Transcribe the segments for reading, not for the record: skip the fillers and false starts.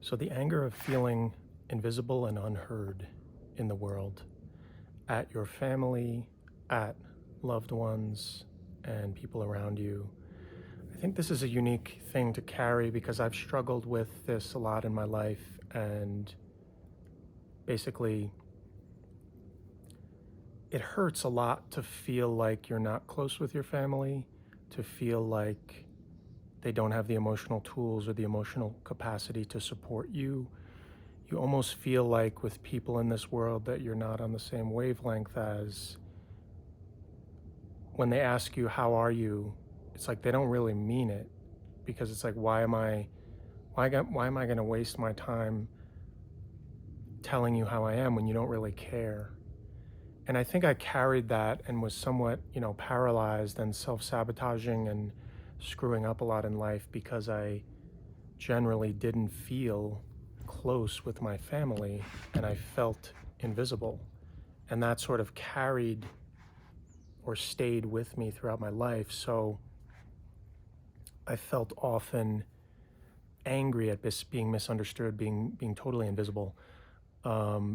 So the anger of feeling invisible and unheard in the world, at your family, at loved ones, and people around you. I think this is a unique thing to carry because I've struggled with this a lot in my life. And basically, it hurts a lot to feel like you're not close with your family, to feel like they don't have the emotional tools or the emotional capacity to support you. You almost feel like with people in this world that you're not on the same wavelength as. When they ask you, how are you? It's like they don't really mean it, because it's like, why am I going to waste my time telling you how I am when you don't really care? And I think I carried that and was somewhat, paralyzed and self-sabotaging and screwing up a lot in life because I generally didn't feel close with my family and I felt invisible. And that sort of carried or stayed with me throughout my life. So I felt often angry at being misunderstood, being totally invisible,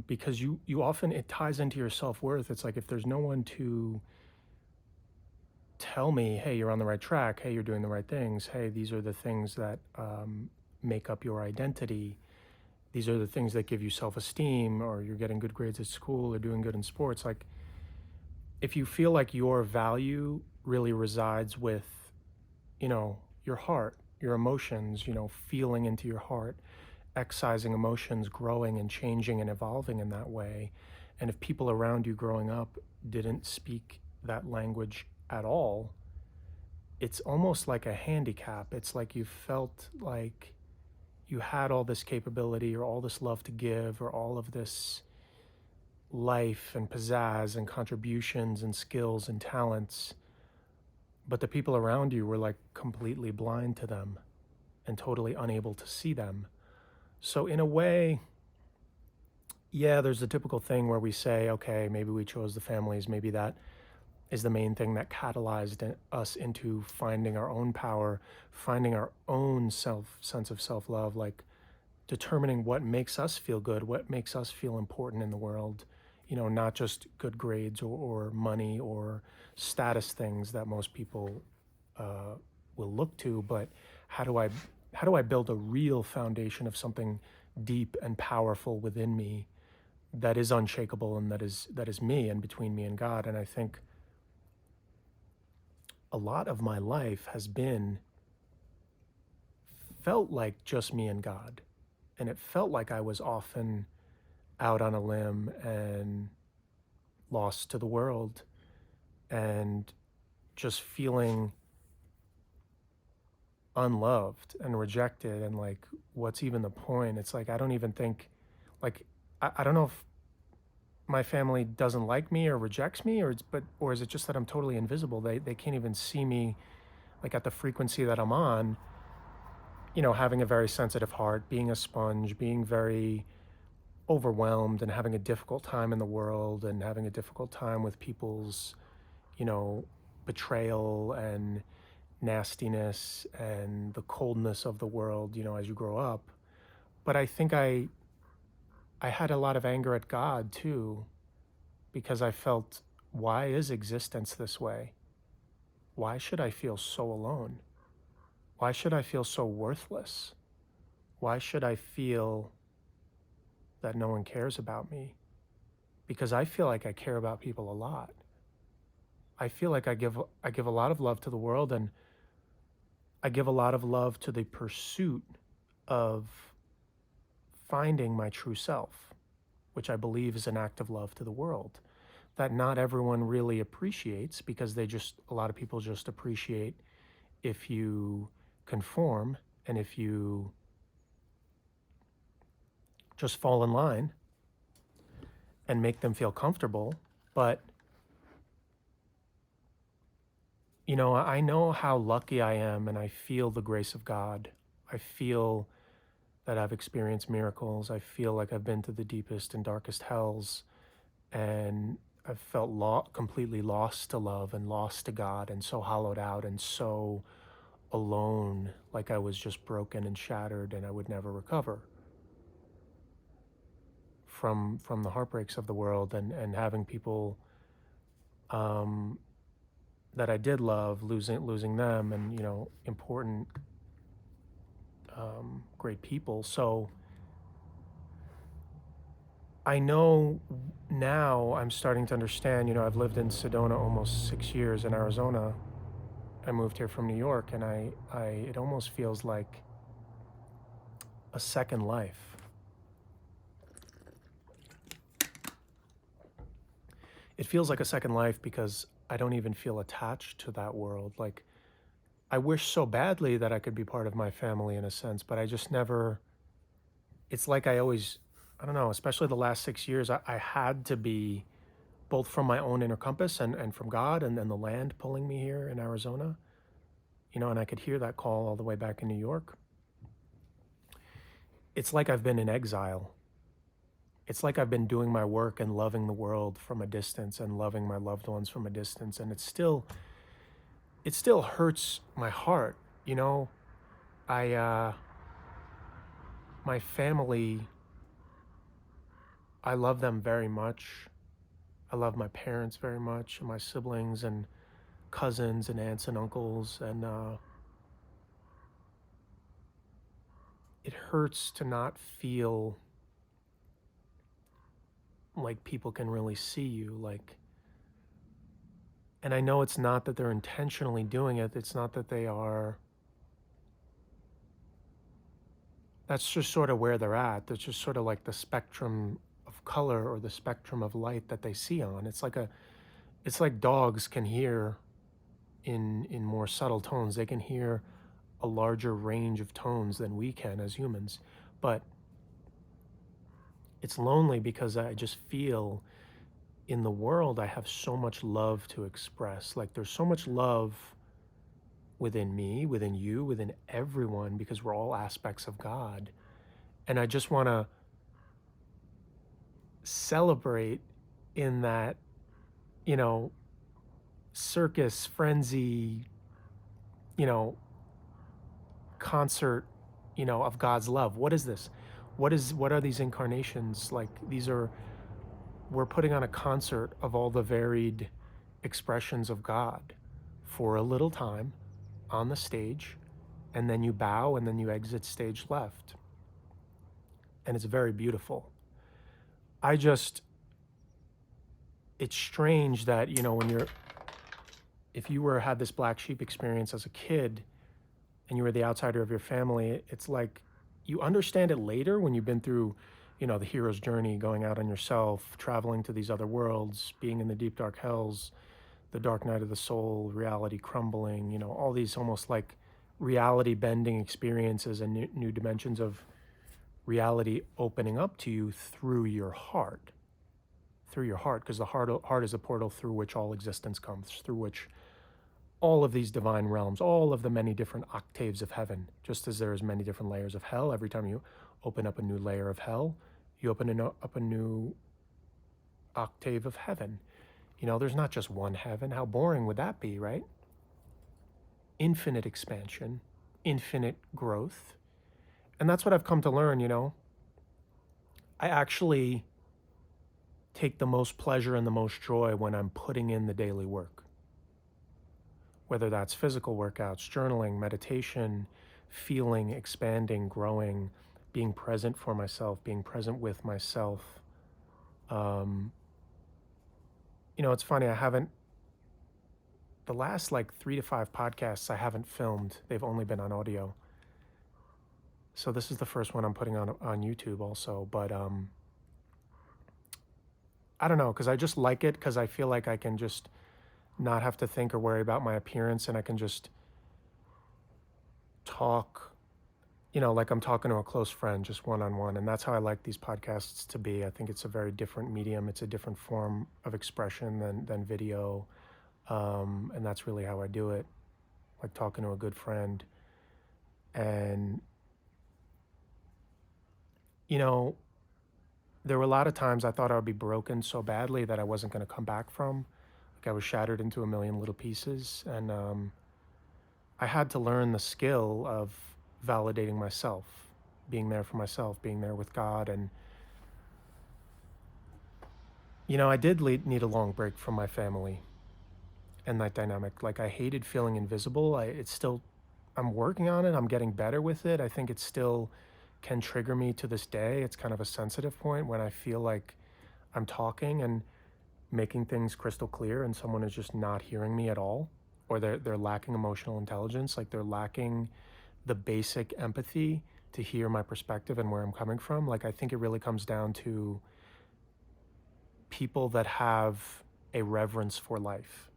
because you often, it ties into your self-worth. It's like, if there's no one to tell me, hey, you're on the right track, hey, you're doing the right things, hey, these are the things that make up your identity, these are the things that give you self-esteem, or you're getting good grades at school or doing good in sports. Like, if you feel like your value really resides with, your heart, your emotions, feeling into your heart, excising emotions, growing and changing and evolving in that way. And if people around you growing up didn't speak that language at all, it's almost like a handicap. It's like you felt like you had all this capability or all this love to give or all of this life and pizzazz and contributions and skills and talents, but the people around you were like completely blind to them and totally unable to see them. So in a way, yeah, there's the typical thing where we say, okay, maybe we chose the families, maybe that is the main thing that catalyzed us into finding our own power, finding our own sense of self-love, like determining what makes us feel good, what makes us feel important in the world, not just good grades or money or status things that most people will look to, but how do I how do I build a real foundation of something deep and powerful within me that is unshakable and that is me and between me and God. And I think a lot of my life has been felt like just me and God. And it felt like I was often out on a limb and lost to the world and just feeling unloved and rejected, and like, what's even the point? It's like, I don't even think, like, I don't know if my family doesn't like me or rejects me, or is it just that I'm totally invisible? They can't even see me, like, at the frequency that I'm on, having a very sensitive heart, being a sponge, being very overwhelmed and having a difficult time in the world and having a difficult time with people's, betrayal and nastiness and the coldness of the world, as you grow up. But I think I had a lot of anger at God too, because I felt, why is existence this way? Why should I feel so alone? Why should I feel so worthless? Why should I feel that no one cares about me? Because I feel like I care about people a lot. I feel like I give a lot of love to the world, and I give a lot of love to the pursuit of finding my true self, which I believe is an act of love to the world that not everyone really appreciates, because a lot of people just appreciate if you conform and if you just fall in line and make them feel comfortable. But, I know how lucky I am, and I feel the grace of God. I feel that I've experienced miracles. I feel like I've been to the deepest and darkest hells, and I've felt completely lost to love and lost to God, and so hollowed out and so alone, like I was just broken and shattered and I would never recover. from the heartbreaks of the world, and having people um, that I did love, losing them, and important, great people. So I know now I'm starting to understand. I've lived in Sedona almost 6 years in Arizona. I moved here from New York, and it almost feels like a second life. It feels like a second life because I don't even feel attached to that world. Like, I wish so badly that I could be part of my family in a sense, but I just never, it's like I don't know, especially the last 6 years, I had to be, both from my own inner compass and from God, and then the land pulling me here in Arizona, and I could hear that call all the way back in New York. It's like I've been in exile. It's like I've been doing my work and loving the world from a distance and loving my loved ones from a distance. And it still hurts my heart. I, my family, I love them very much. I love my parents very much, and my siblings and cousins and aunts and uncles. And it hurts to not feel like people can really see you. And I know it's not that they're intentionally doing it. It's not that they are. That's just sort of where they're at. That's just sort of like the spectrum of color or the spectrum of light that they see on. It's like dogs can hear in more subtle tones. They can hear a larger range of tones than we can as humans. But it's lonely because I just feel in the world I have so much love to express. Like, there's so much love within me, within you, within everyone, because we're all aspects of God. And I just want to celebrate in that, you know, circus frenzy, you know, concert, of God's love. What is this? What are these incarnations? Like, we're putting on a concert of all the varied expressions of God for a little time on the stage, and then you bow and then you exit stage left. And it's very beautiful. It's strange that, if you had this black sheep experience as a kid and you were the outsider of your family, it's like you understand it later when you've been through, the hero's journey, going out on yourself, traveling to these other worlds, being in the deep dark hells, the dark night of the soul, reality crumbling, all these almost like reality bending experiences and new dimensions of reality opening up to you through your heart. Because the heart is the portal through which all existence comes, through which all of these divine realms, all of the many different octaves of heaven, just as there's many different layers of hell. Every time you open up a new layer of hell, you open up a new octave of heaven. There's not just one heaven. How boring would that be, right? Infinite expansion, infinite growth. And that's what I've come to learn. I actually take the most pleasure and the most joy when I'm putting in the daily work. Whether that's physical workouts, journaling, meditation, feeling, expanding, growing, being present for myself, being present with myself. It's funny, the last like 3 to 5 podcasts I haven't filmed. They've only been on audio. So this is the first one I'm putting on YouTube also. But I don't know, because I just like it, because I feel like I can just not have to think or worry about my appearance, and I can just talk, like I'm talking to a close friend, just one-on-one. And that's how I like these podcasts to be. I think it's a very different medium. It's a different form of expression than video. And that's really how I do it, like talking to a good friend. And, there were a lot of times I thought I would be broken so badly that I wasn't going to come back from. Like, I was shattered into a million little pieces. And I had to learn the skill of validating myself, being there for myself, being there with God, and I did need a long break from my family and that dynamic. Like, I hated feeling invisible. It's still, I'm working on it. I'm getting better with it. I think it still can trigger me to this day. It's kind of a sensitive point when I feel like I'm talking and making things crystal clear and someone is just not hearing me at all, or they're lacking emotional intelligence, like they're lacking the basic empathy to hear my perspective and where I'm coming from. Like, I think it really comes down to people that have a reverence for life,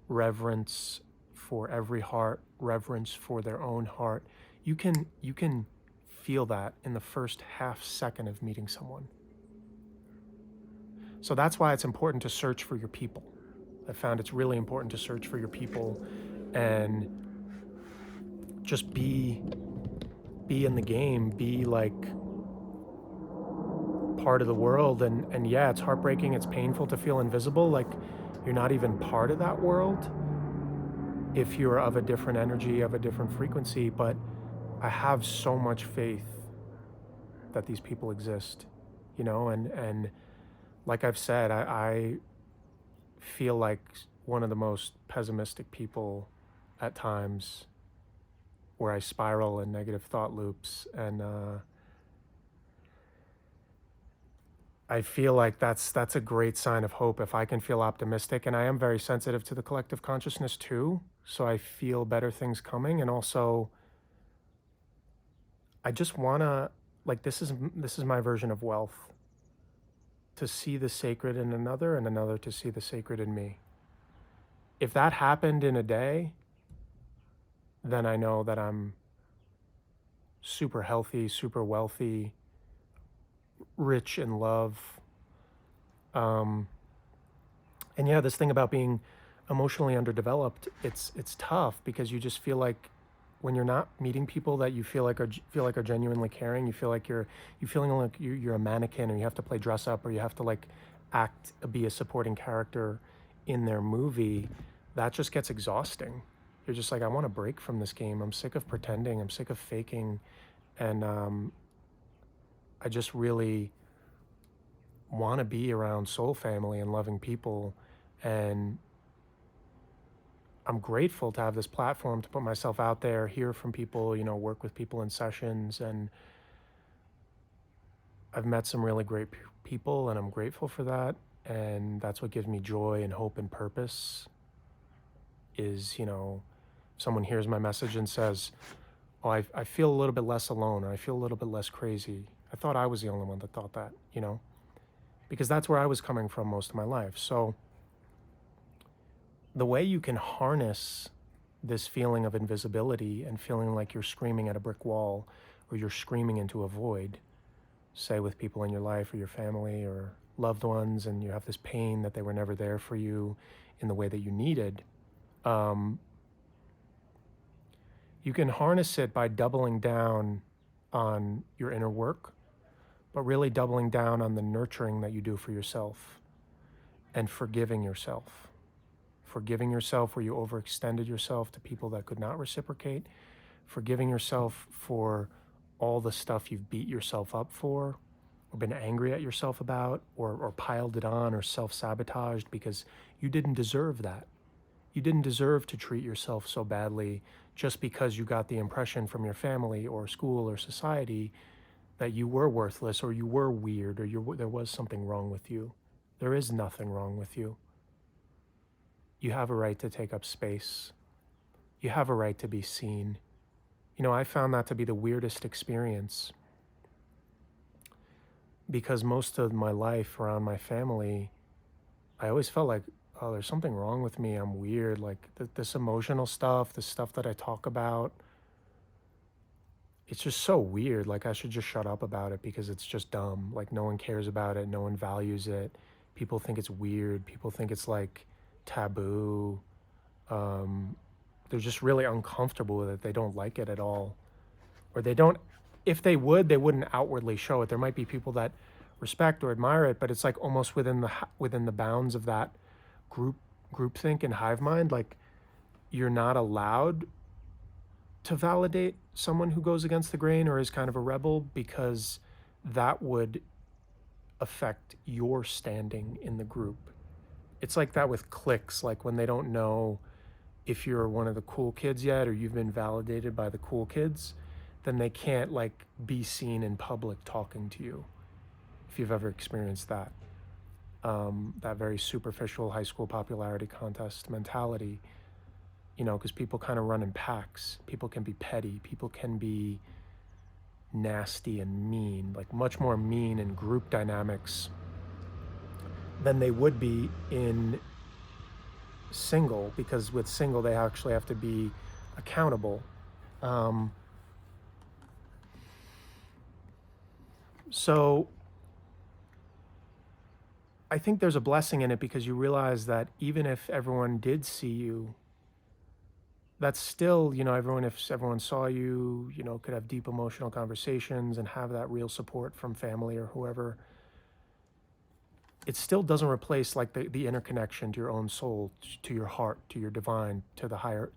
reverence for every heart, reverence for their own heart. You can feel that in the first half second of meeting someone. So that's why it's important to search for your people. I found it's really important to search for your people and just be in the game, be like part of the world. And yeah, it's heartbreaking, it's painful to feel invisible, like you're not even part of that world if you're of a different energy, of a different frequency. But I have so much faith that these people exist, and like I've said, I feel like one of the most pessimistic people at times, where I spiral in negative thought loops. And I feel like that's a great sign of hope if I can feel optimistic. And I am very sensitive to the collective consciousness too, so I feel better things coming. And also, I just wanna, like, this is my version of wealth: to see the sacred in another, and another to see the sacred in me. If that happened in a day, then I know that I'm super healthy, super wealthy, rich in love. Um, and yeah, this thing about being emotionally underdeveloped, it's tough because you just feel like when you're not meeting people that you feel like are genuinely caring, you feeling like you're a mannequin, or you have to play dress up, or you have to like be a supporting character in their movie. That just gets exhausting. You're just like, I want to break from this game. I'm sick of pretending. I'm sick of faking. And I just really want to be around soul family and loving people. And I'm grateful to have this platform to put myself out there, hear from people, work with people in sessions. And I've met some really great people, and I'm grateful for that. And that's what gives me joy and hope and purpose is, someone hears my message and says, oh, I feel a little bit less alone, or I feel a little bit less crazy. I thought I was the only one that thought that, because that's where I was coming from most of my life. So the way you can harness this feeling of invisibility and feeling like you're screaming at a brick wall, or you're screaming into a void, say with people in your life or your family or loved ones, and you have this pain that they were never there for you in the way that you needed, you can harness it by doubling down on your inner work, but really doubling down on the nurturing that you do for yourself, and forgiving yourself. Forgiving yourself where you overextended yourself to people that could not reciprocate. Forgiving yourself for all the stuff you've beat yourself up for, or been angry at yourself about, or piled it on, or self-sabotaged because you didn't deserve that. You didn't deserve to treat yourself so badly just because you got the impression from your family or school or society that you were worthless, or you were weird, or there was something wrong with you. There is nothing wrong with you. You have a right to take up space. You have a right to be seen. I found that to be the weirdest experience, because most of my life around my family, I always felt like, oh, there's something wrong with me. I'm weird. Like this emotional stuff, this stuff that I talk about, it's just so weird. Like, I should just shut up about it because it's just dumb. Like, no one cares about it. No one values it. People think it's weird. People think it's like taboo. They're just really uncomfortable with it. They don't like it at all. Or they don't, if they would, they wouldn't outwardly show it. There might be people that respect or admire it, but it's like almost within the bounds of that groupthink and hive mind. Like, you're not allowed to validate someone who goes against the grain or is kind of a rebel, because that would affect your standing in the group. It's like that with cliques, like when they don't know if you're one of the cool kids yet or you've been validated by the cool kids, then they can't like be seen in public talking to you. If you've ever experienced that, that very superficial high school popularity contest mentality, because people kind of run in packs. People can be petty. People can be nasty and mean, like much more mean in group dynamics than they would be in single, because with single they actually have to be accountable. Um, so I think there's a blessing in it because you realize that even if everyone did see you, that's still, if everyone saw you, could have deep emotional conversations and have that real support from family or whoever, it still doesn't replace like the interconnection to your own soul, to your heart, to your divine, to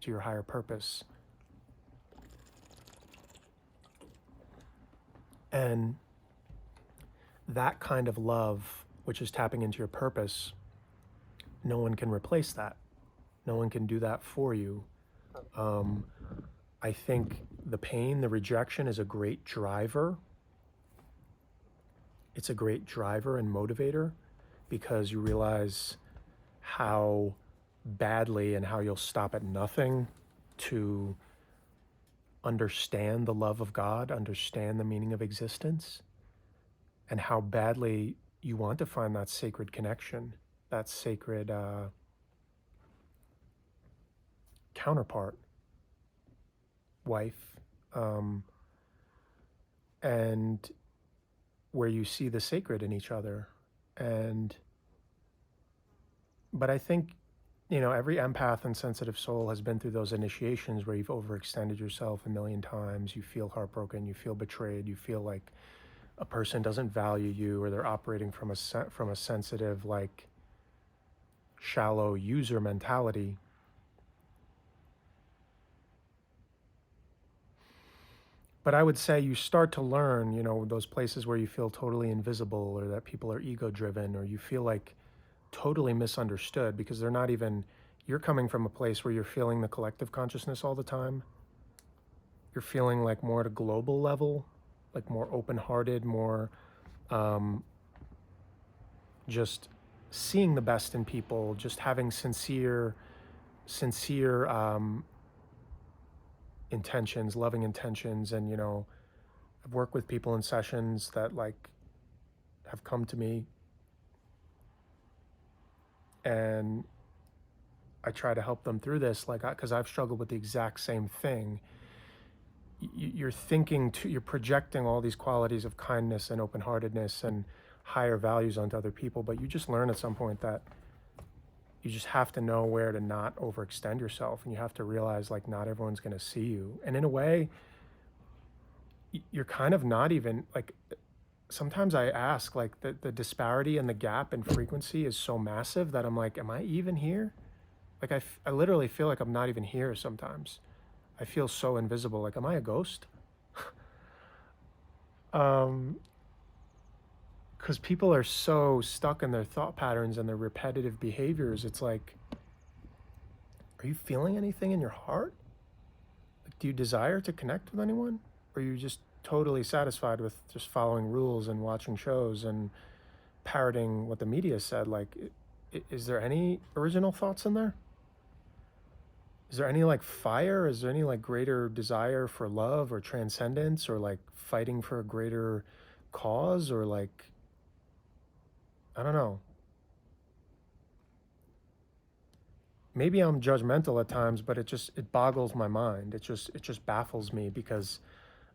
your higher purpose. And that kind of love, which is tapping into your purpose, no one can replace that. No one can do that for you. I think the pain, the rejection is a great driver. It's a great driver and motivator because you realize how badly and how you'll stop at nothing to understand the love of God, understand the meaning of existence, and how badly you want to find that sacred connection, that sacred counterpart, wife, and where you see the sacred in each other. But I think, every empath and sensitive soul has been through those initiations where you've overextended yourself a million times. You feel heartbroken, you feel betrayed, you feel like a person doesn't value you, or they're operating from a sensitive, like shallow user mentality. But I would say you start to learn, those places where you feel totally invisible, or that people are ego driven, or you feel like totally misunderstood because they're not even, you're coming from a place where you're feeling the collective consciousness all the time. You're feeling like more at a global level, like more open-hearted, more just seeing the best in people, just having sincere intentions, loving intentions. And I've worked with people in sessions that like have come to me, and I try to help them through this, like, because I've struggled with the exact same thing. You're you're projecting all these qualities of kindness and open-heartedness and higher values onto other people, but you just learn at some point that you just have to know where to not overextend yourself, and you have to realize like not everyone's going to see you. And in a way, you're kind of not even like, sometimes I ask, like the disparity and the gap in frequency is so massive that I'm like, am I even here? Like I literally feel like I'm not even here sometimes. I feel so invisible. Like, am I a ghost? Because people are so stuck in their thought patterns and their repetitive behaviors. It's like, are you feeling anything in your heart? Like, do you desire to connect with anyone? Or are you just totally satisfied with just following rules and watching shows and parroting what the media said? Like, is there any original thoughts in there? Is there any like fire? Is there any like greater desire for love or transcendence, or like fighting for a greater cause, or like, I don't know. Maybe I'm judgmental at times, but it boggles my mind. It just baffles me because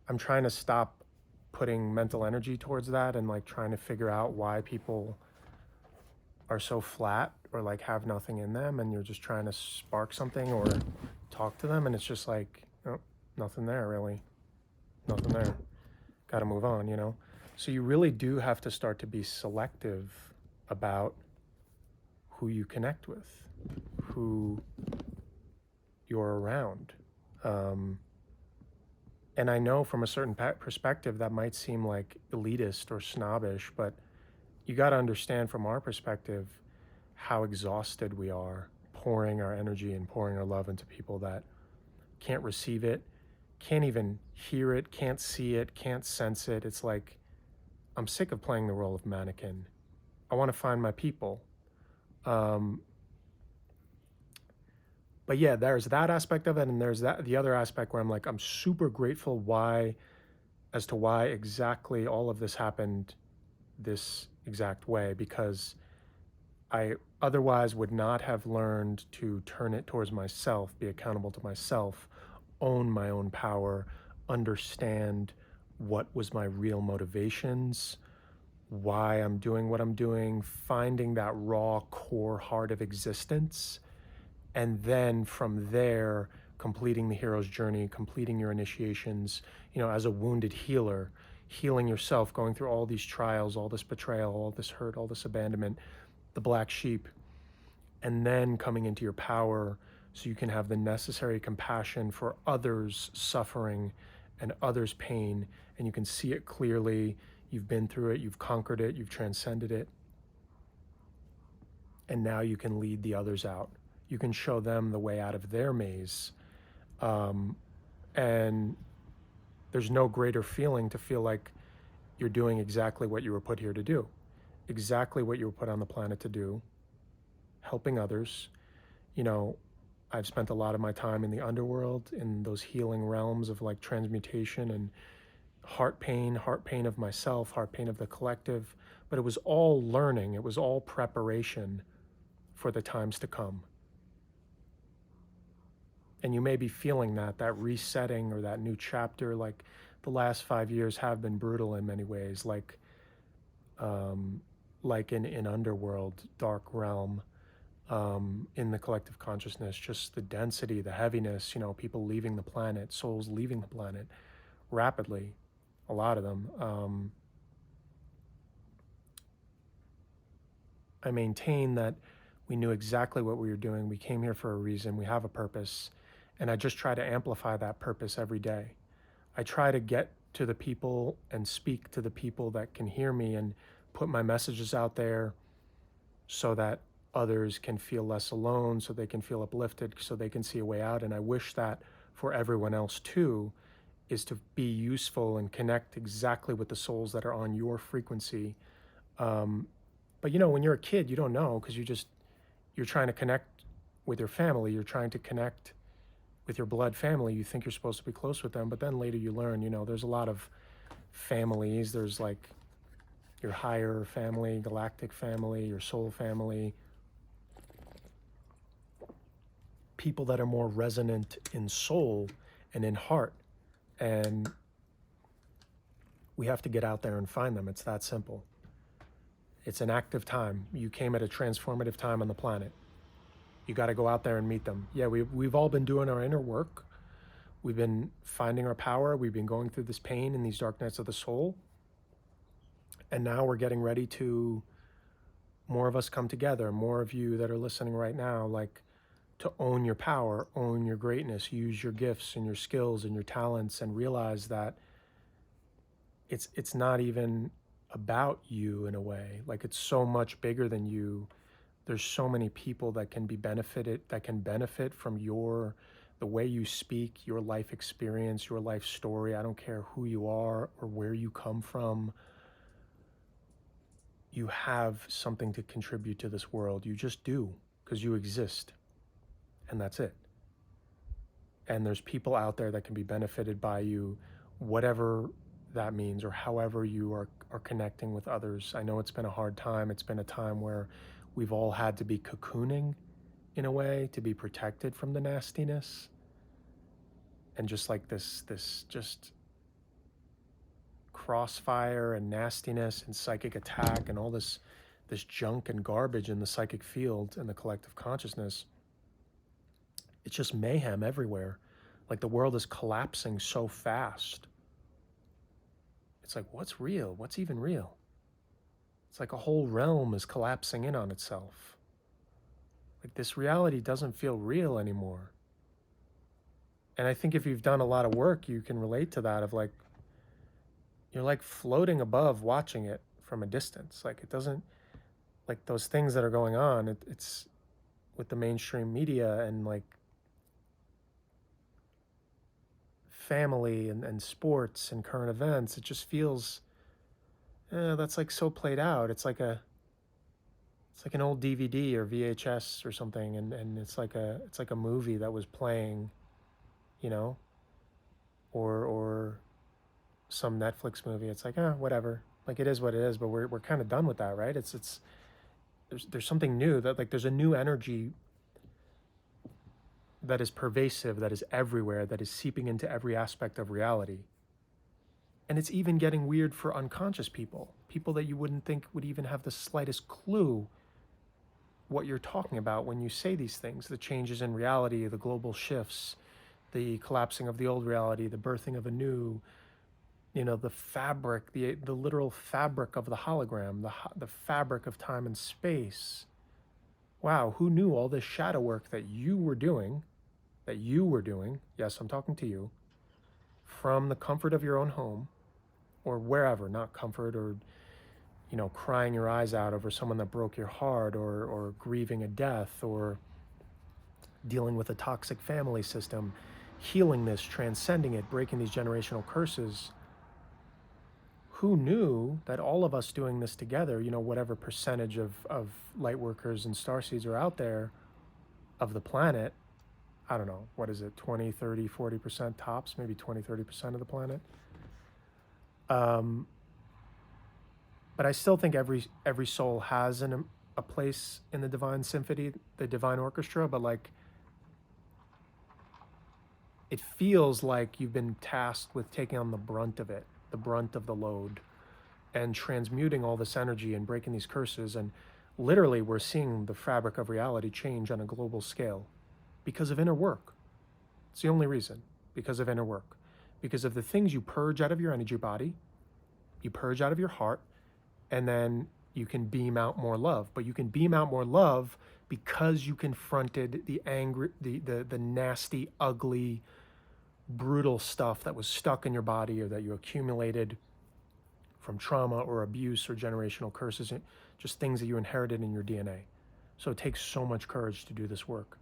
I'm trying to stop putting mental energy towards that and like trying to figure out why people are so flat or like have nothing in them, and you're just trying to spark something or talk to them, and it's just like, oh, nothing there really. Nothing there. Got to move on. So you really do have to start to be selective about who you connect with, who you're around. And I know from a certain perspective that might seem like elitist or snobbish, but you got to understand from our perspective how exhausted we are pouring our energy and pouring our love into people that can't receive it, can't even hear it, can't see it, can't sense it. It's like, I'm sick of playing the role of mannequin. I want to find my people. Um, but yeah, there's that aspect of it, and there's that the other aspect where I'm like, I'm super grateful as to why exactly all of this happened this exact way, because I otherwise would not have learned to turn it towards myself, be accountable to myself, own my own power, understand what was my real motivations, why I'm doing what I'm doing, finding that raw core heart of existence, and then from there completing the hero's journey, completing your initiations, as a wounded healer, healing yourself, going through all these trials, all this betrayal, all this hurt, all this abandonment, the black sheep, and then coming into your power so you can have the necessary compassion for others' suffering and others' pain, and you can see it clearly. You've been through it, you've conquered it, you've transcended it, and now you can lead the others out. You can show them the way out of their maze. And there's no greater feeling to feel like you're doing exactly what you were put here to do, exactly what you were put on the planet to do, helping others. You know, I've spent a lot of my time in the underworld, in those healing realms of like transmutation and heart pain of myself, heart pain of the collective. But it was all learning, it was all preparation for the times to come. And you may be feeling that resetting or that new chapter. Like the last 5 years have been brutal in many ways, um, like in Underworld, Dark Realm, in the collective consciousness, just the density, the heaviness, people leaving the planet, souls leaving the planet rapidly, a lot of them. I maintain that we knew exactly what we were doing. We came here for a reason. We have a purpose. And I just try to amplify that purpose every day. I try to get to the people and speak to the people that can hear me and put my messages out there so that others can feel less alone, so they can feel uplifted, so they can see a way out. And I wish that for everyone else too, is to be useful and connect exactly with the souls that are on your frequency. But when you're a kid, you don't know, because you're trying to connect with your family. You're trying to connect with your blood family. You think you're supposed to be close with them, but then later you learn, there's a lot of families. There's like your higher family, galactic family, your soul family, people that are more resonant in soul and in heart. And we have to get out there and find them. It's that simple. It's an active time. You came at a transformative time on the planet. You got to go out there and meet them. Yeah, we've all been doing our inner work. We've been finding our power. We've been going through this pain and these dark nights of the soul. And now we're getting ready to, more of us come together, more of you that are listening right now, like to own your power, own your greatness, use your gifts and your skills and your talents, and realize that it's not even about you in a way. Like it's so much bigger than you. There's so many people that can benefit from the way you speak, your life experience, your life story. I don't care who you are or where you come from. You have something to contribute to this world. You just do, because you exist, and that's it. And there's people out there that can be benefited by you, whatever that means, or however you are connecting with others. I know it's been a hard time. It's been a time where we've all had to be cocooning in a way to be protected from the nastiness. And just like this just crossfire and nastiness and psychic attack and all this junk and garbage in the psychic field and the collective consciousness, it's just mayhem everywhere. Like the world is collapsing so fast. It's like, what's real? What's even real? It's like a whole realm is collapsing in on itself. Like this reality doesn't feel real anymore. And I think if you've done a lot of work, you can relate to that, of like, you're like floating above watching it from a distance. Like it doesn't, like those things that are going on, it's with the mainstream media and like family and sports and current events, it just feels that's like so played out. It's like an old DVD or VHS or something, and it's like a movie that was playing, you know, or some Netflix movie. It's like, whatever. Like it is what it is, but we're kind of done with that, right? It's there's something new that like there's a new energy that is pervasive, that is everywhere, that is seeping into every aspect of reality. And it's even getting weird for unconscious people, people that you wouldn't think would even have the slightest clue what you're talking about when you say these things, the changes in reality, the global shifts, the collapsing of the old reality, the birthing of a new, the fabric, the literal fabric of the hologram, the fabric of time and space. Wow, who knew all this shadow work that you were doing, yes, I'm talking to you, from the comfort of your own home or wherever, not comfort or, crying your eyes out over someone that broke your heart or grieving a death or dealing with a toxic family system, healing this, transcending it, breaking these generational curses. Who knew that all of us doing this together, whatever percentage of light workers and starseeds are out there of the planet, I don't know, what is it, 20, 30, 40% tops, maybe 20, 30% of the planet. But I still think every soul has a place in the divine symphony, the divine orchestra, but like it feels like you've been tasked with taking on the brunt of it, the brunt of the load, and transmuting all this energy and breaking these curses. And literally, we're seeing the fabric of reality change on a global scale because of inner work. It's the only reason, because of inner work. Because of the things you purge out of your energy body, you purge out of your heart, and then you can beam out more love. But you can beam out more love because you confronted the angry, the nasty, ugly, brutal stuff that was stuck in your body or that you accumulated from trauma or abuse or generational curses, just things that you inherited in your DNA. So it takes so much courage to do this work.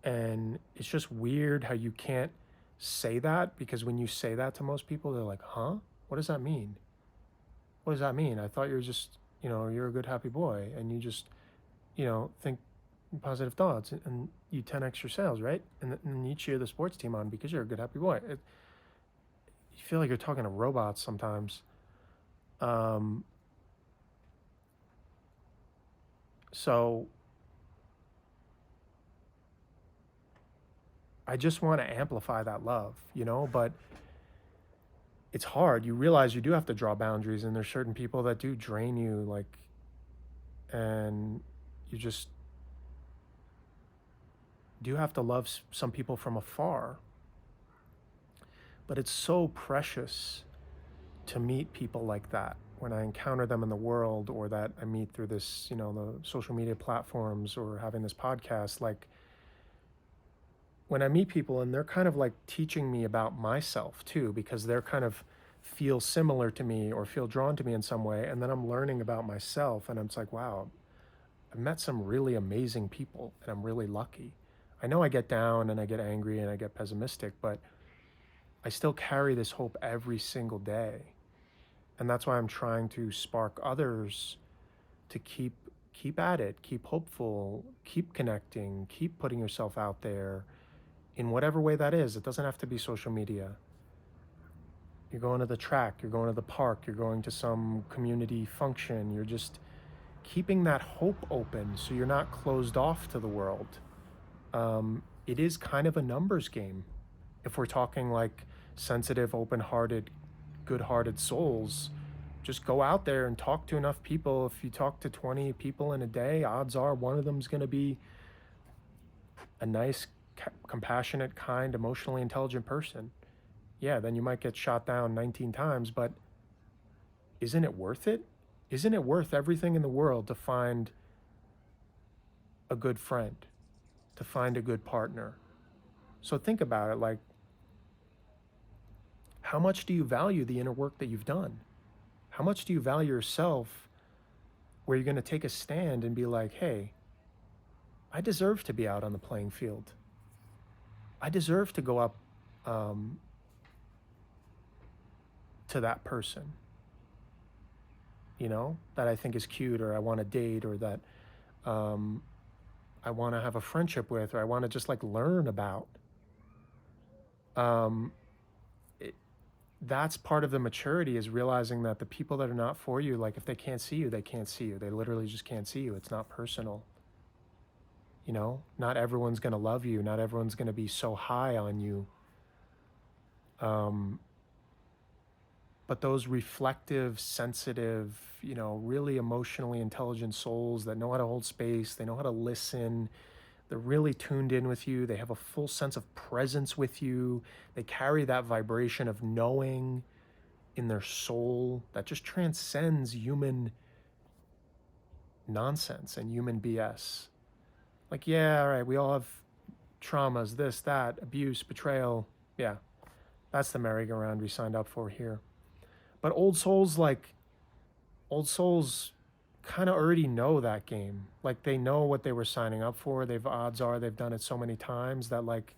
And it's just weird how you can't say that, because when you say that to most people, they're like, huh? What does that mean? What does that mean? I thought you were just, you're a good, happy boy and you just, think positive thoughts and you 10x your sales, right? And you cheer the sports team on because you're a good, happy boy. You feel like you're talking to robots sometimes. So I just want to amplify that love, but it's hard. You realize you do have to draw boundaries, and there's certain people that do drain you, like, and you just do have to love some people from afar. But it's so precious to meet people like that when I encounter them in the world, or that I meet through this, the social media platforms or having this podcast. Like when I meet people and they're kind of like teaching me about myself too, because they're kind of feel similar to me or feel drawn to me in some way. And then I'm learning about myself and it's like, wow, I've met some really amazing people and I'm really lucky. I know I get down and I get angry and I get pessimistic, but I still carry this hope every single day. And that's why I'm trying to spark others to keep at it, keep hopeful, keep connecting, keep putting yourself out there in whatever way that is. It doesn't have to be social media. You're going to the track, you're going to the park, you're going to some community function, you're just keeping that hope open so you're not closed off to the world. It is kind of a numbers game. If we're talking like sensitive, open-hearted, good-hearted souls, just go out there and talk to enough people. If you talk to 20 people in a day, odds are one of them is going to be a nice, compassionate, kind, emotionally intelligent person. Yeah, then you might get shot down 19 times, but isn't it worth it? Isn't it worth everything in the world to find a good friend, to find a good partner? So think about it, like, how much do you value the inner work that you've done? How much do you value yourself where you're going to take a stand and be like, hey, I deserve to be out on the playing field. I deserve to go up um, to that person, that I think is cute, or I want to date, or that um, I want to have a friendship with, or I want to just like learn about. Um, it, that's part of the maturity, is realizing that the people that are not for you, like if they can't see you, they can't see you. They literally just can't see you. It's not personal. Not everyone's going to love you. Not everyone's going to be so high on you. Um, but those reflective, sensitive, really emotionally intelligent souls that know how to hold space, they know how to listen, they're really tuned in with you, they have a full sense of presence with you, they carry that vibration of knowing in their soul that just transcends human nonsense and human BS. Like, yeah, all right, we all have traumas, this, that, abuse, betrayal. Yeah, that's the merry-go-round we signed up for here. But old souls kind of already know that game. Like, they know what they were signing up for. Odds are they've done it so many times that, like,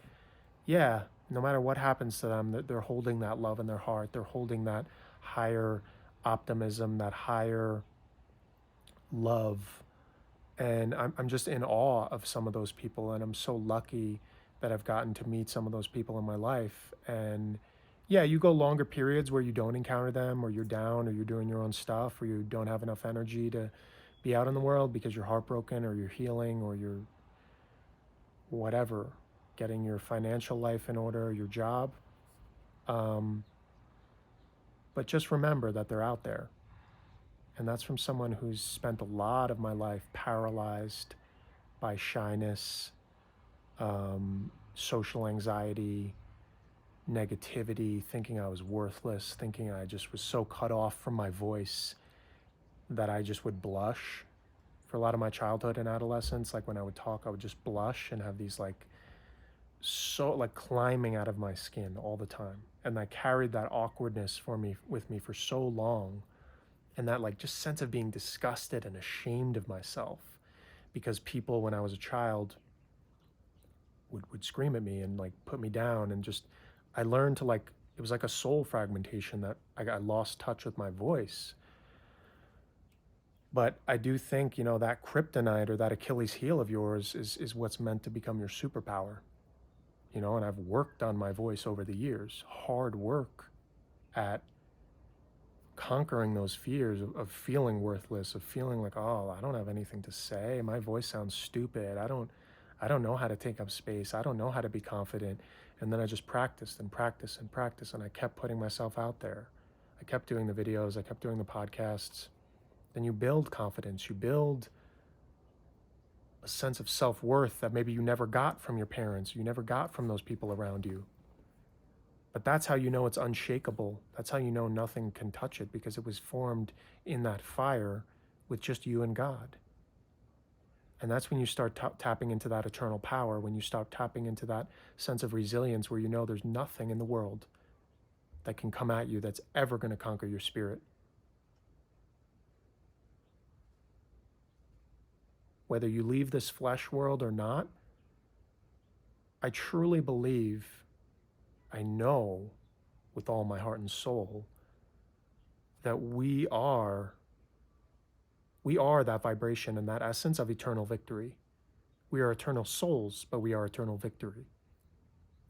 yeah, no matter what happens to them, they're holding that love in their heart. They're holding that higher optimism, that higher love. And I'm just in awe of some of those people. And I'm so lucky that I've gotten to meet some of those people in my life. And yeah, you go longer periods where you don't encounter them, or you're down, or you're doing your own stuff, or you don't have enough energy to be out in the world because you're heartbroken, or you're healing, or you're whatever, getting your financial life in order, your job. Um, but just remember that they're out there. And that's from someone who's spent a lot of my life paralyzed by shyness, social anxiety, negativity, thinking I was worthless, thinking I just was so cut off from my voice that I just would blush. For a lot of my childhood and adolescence, like when I would talk, I would just blush and have these like climbing out of my skin all the time. And I carried that awkwardness with me for so long, and that like just sense of being disgusted and ashamed of myself because people, when I was a child, would scream at me and like put me down. And just I learned to, like, it was like a soul fragmentation that I lost touch with my voice. But I do think, that kryptonite or that Achilles heel of yours is what's meant to become your superpower. And I've worked on my voice over the years, hard work at conquering those fears of feeling worthless, of feeling like, oh, I don't have anything to say. My voice sounds stupid. I don't know how to take up space. I don't know how to be confident. And then I just practiced and practiced and practiced, and I kept putting myself out there. I kept doing the videos, I kept doing the podcasts. Then you build confidence, you build a sense of self-worth that maybe you never got from your parents, you never got from those people around you. But that's how you know it's unshakable. That's how you know nothing can touch it, because it was formed in that fire with just you and God. And that's when you start tapping into that eternal power, when you start tapping into that sense of resilience where you know there's nothing in the world that can come at you that's ever going to conquer your spirit. Whether you leave this flesh world or not, I truly believe, I know with all my heart and soul, that we are that vibration and that essence of eternal victory. We are eternal souls, but we are eternal victory.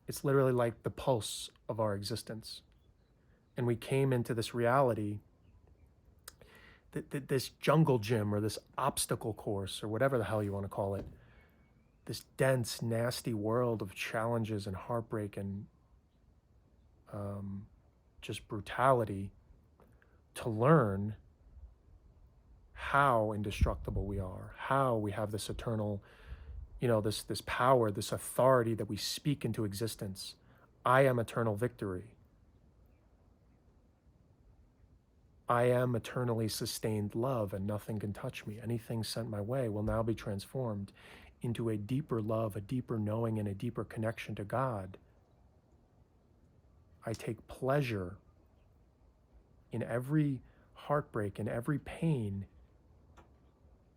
It's literally like the pulse of our existence. And we came into this reality, this jungle gym or this obstacle course or whatever the hell you want to call it, this dense, nasty world of challenges and heartbreak and just brutality, to learn how indestructible we are, how we have this eternal, this power, this authority that we speak into existence. I am eternal victory. I am eternally sustained love, and nothing can touch me. Anything sent my way will now be transformed into a deeper love, a deeper knowing, and a deeper connection to God. I take pleasure in every heartbreak and every pain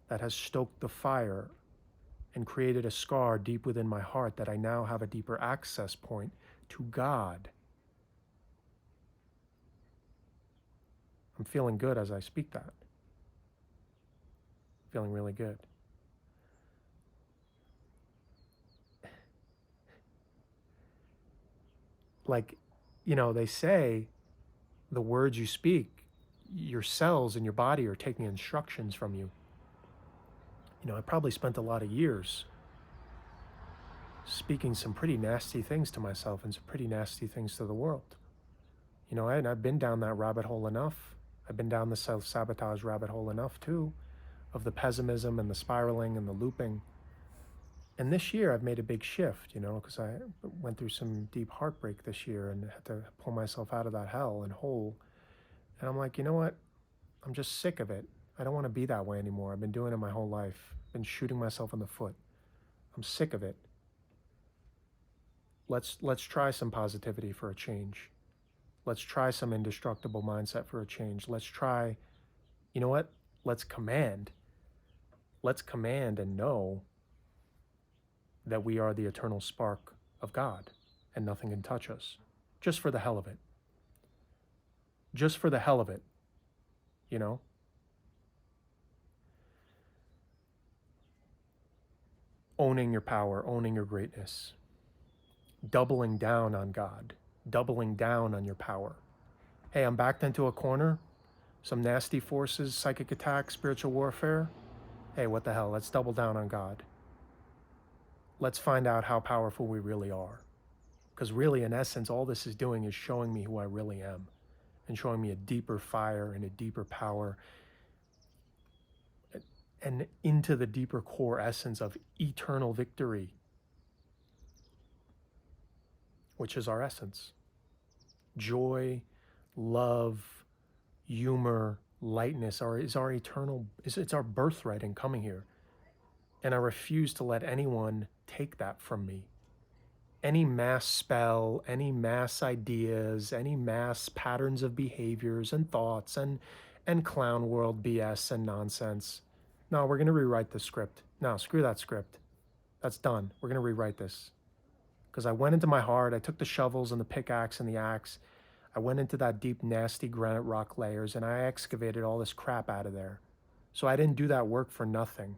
that has stoked the fire and created a scar deep within my heart, that I now have a deeper access point to God. I'm feeling good as I speak that. Feeling really good. Like, they say the words you speak, your cells in your body are taking instructions from you. I probably spent a lot of years speaking some pretty nasty things to myself and some pretty nasty things to the world. And I've been down that rabbit hole enough. I've been down the self-sabotage rabbit hole enough too, of the pessimism and the spiraling and the looping. And this year I've made a big shift, because I went through some deep heartbreak this year and had to pull myself out of that hell and hole. And I'm like, you know what? I'm just sick of it. I don't want to be that way anymore. I've been doing it my whole life. Been shooting myself in the foot. I'm sick of it. Let's try some positivity for a change. Let's try some indestructible mindset for a change. Let's try, you know what? Let's command. Let's command and know that we are the eternal spark of God and nothing can touch us. Just for the hell of it. Just for the hell of it. Owning your power, owning your greatness, doubling down on God, doubling down on your power. Hey, I'm backed into a corner, some nasty forces, psychic attacks, spiritual warfare. Hey, what the hell? Let's double down on God. Let's find out how powerful we really are. Because really, in essence, all this is doing is showing me who I really am and showing me a deeper fire and a deeper power and into the deeper core essence of eternal victory, which is our essence. Joy, love, humor, lightness it's our birthright in coming here. And I refuse to let anyone take that from me. Any mass spell, any mass ideas, any mass patterns of behaviors and thoughts and clown world BS and nonsense. No, we're going to rewrite the script. No, screw that script. That's done. We're going to rewrite this. Because I went into my heart, I took the shovels and the pickaxe and the axe. I went into that deep, nasty granite rock layers and I excavated all this crap out of there. So I didn't do that work for nothing.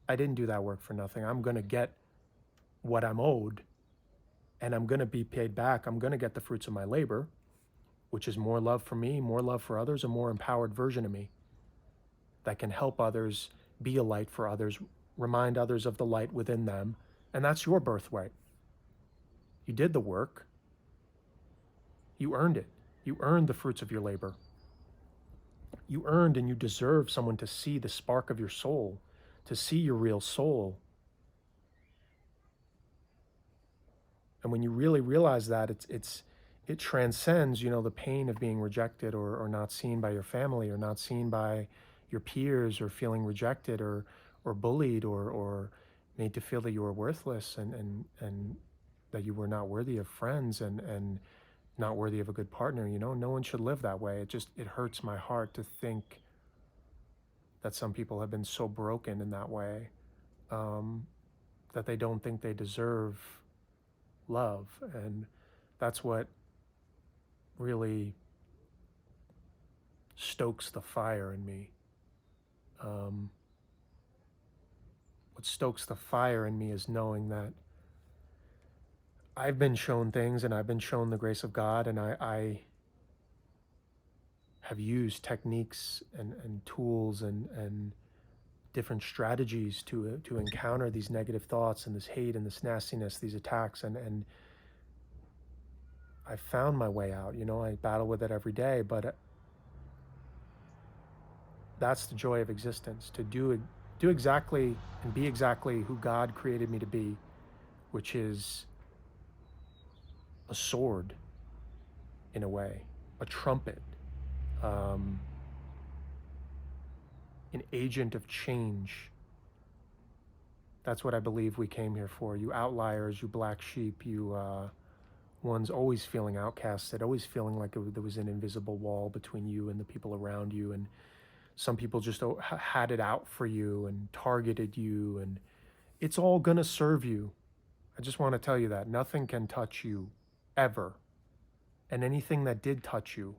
I'm going to get what I'm owed and I'm going to be paid back. I'm going to get the fruits of my labor, which is more love for me, more love for others, a more empowered version of me that can help others, be a light for others, remind others of the light within them. And that's your birthright. You did the work. You earned it. You earned the fruits of your labor. You earned and you deserve someone to see the spark of your soul, to see your real soul. And when you really realize that, it transcends, the pain of being rejected or not seen by your family or not seen by your peers or feeling rejected or bullied or made to feel that you were worthless and that you were not worthy of friends and not worthy of a good partner. No one should live that way. It hurts my heart to think that some people have been so broken in that way, that they don't think they deserve love. And that's what really stokes the fire in me. What stokes the fire in me is knowing that I've been shown things and I've been shown the grace of God, and I have used techniques and tools and different strategies to encounter these negative thoughts and this hate and this nastiness, these attacks, and I found my way out. I battle with it every day, but that's the joy of existence, to do exactly and be exactly who God created me to be, which is a sword in a way, a trumpet, an agent of change. That's what I believe we came here for. You outliers, you black sheep, you One's always feeling outcasted, always feeling like there was an invisible wall between you and the people around you. And some people just had it out for you and targeted you. And it's all going to serve you. I just want to tell you that nothing can touch you ever. And anything that did touch you,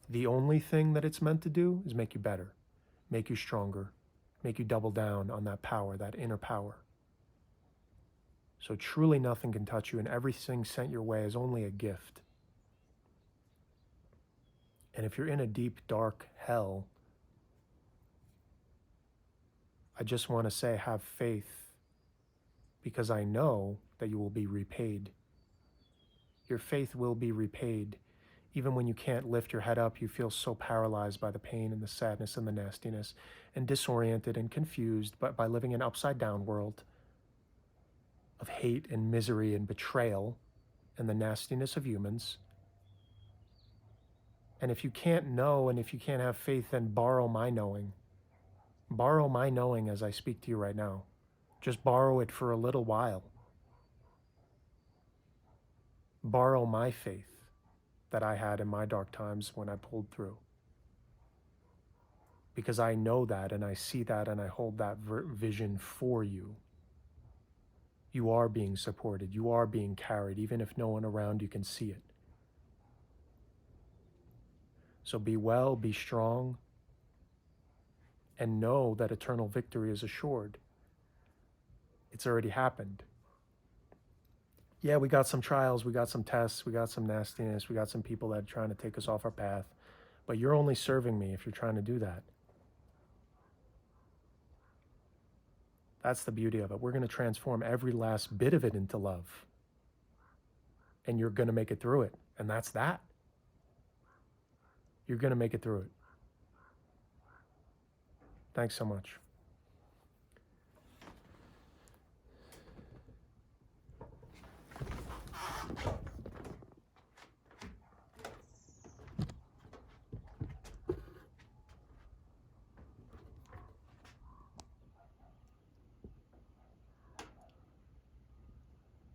the only thing that it's meant to do is make you better, make you stronger, make you double down on that power, that inner power. So truly nothing can touch you, and everything sent your way is only a gift. And if you're in a deep, dark hell, I just want to say have faith, because I know that you will be repaid. Your faith will be repaid. Even when you can't lift your head up, you feel so paralyzed by the pain and the sadness and the nastiness, and disoriented and confused by living in an upside down world of hate and misery and betrayal and the nastiness of humans. And if you can't know, and if you can't have faith, then borrow my knowing. Borrow my knowing as I speak to you right now. Just borrow it for a little while. Borrow my faith that I had in my dark times when I pulled through. Because I know that, and I see that, and I hold that vision for you. You are being supported. You are being carried, even if no one around you can see it. So be well, be strong, and know that eternal victory is assured. It's already happened. Yeah, we got some trials, we got some tests, we got some nastiness, we got some people that are trying to take us off our path, but you're only serving me if you're trying to do that. That's the beauty of it. We're going to transform every last bit of it into love. And you're going to make it through it. And that's that. You're going to make it through it. Thanks so much.